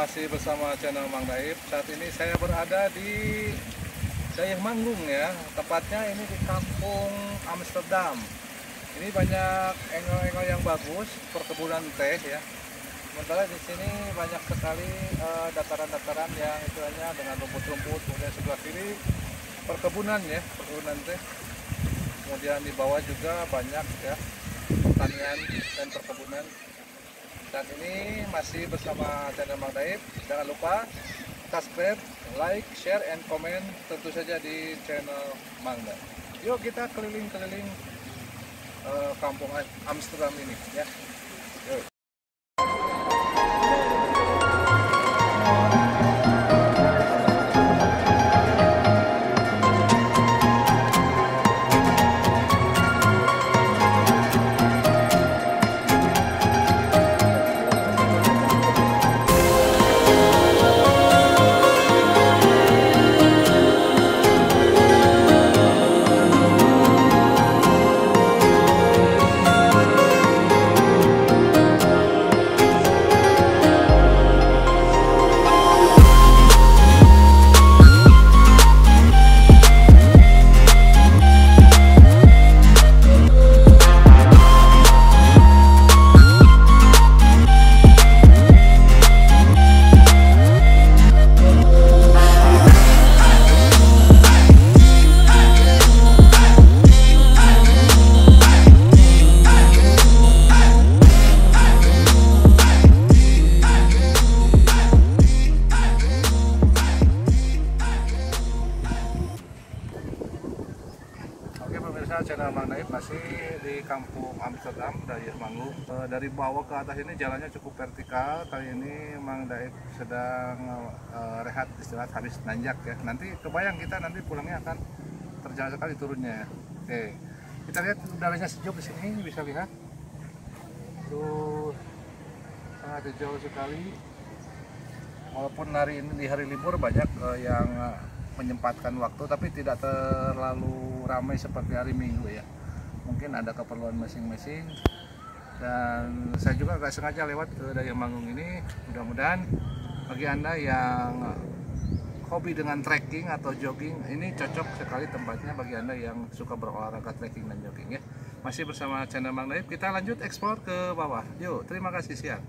masih bersama channel Mang Daib. Saat ini saya berada di Dayeh Manggung ya. Tepatnya ini di Kampung Amsterdam. Ini banyak engel-engel yang bagus, perkebunan teh ya. Sementara di sini banyak sekali dataran-dataran yang istilahnya dengan rumput-rumput. Kemudian sebelah kiri perkebunan ya, perkebunan teh. Kemudian di bawah juga banyak ya pertanian dan perkebunan. Saat ini masih bersama channel Mang Daib. Jangan lupa subscribe, like, share, and comment tentu saja di channel Mang Daib. Yuk kita keliling-keliling kampung Amsterdam ini ya. Yuk. Channel Mang Daib masih di Kampung Amsterdam, Dayeh Manggung. Dari bawah ke atas ini jalannya cukup vertikal. Kali ini Mang Daib sedang rehat, istirahat habis nanjak ya. Nanti kebayang kita nanti pulangnya akan terjal sekali turunnya. Oke, kita lihat udaranya sejuk di sini, bisa lihat. Tuh sangat hijau sekali. Walaupun hari ini di hari libur banyak yang menyempatkan waktu, tapi tidak terlalu ramai seperti hari Minggu ya. Mungkin ada keperluan masing-masing, dan saya juga gak sengaja lewat ke Dayeh Manggung ini. Mudah-mudahan bagi Anda yang hobi dengan trekking atau jogging, ini cocok sekali tempatnya bagi Anda yang suka berolahraga trekking dan jogging ya. Masih bersama channel Mang Daib, kita lanjut eksplor ke bawah. Yuk, terima kasih, siap.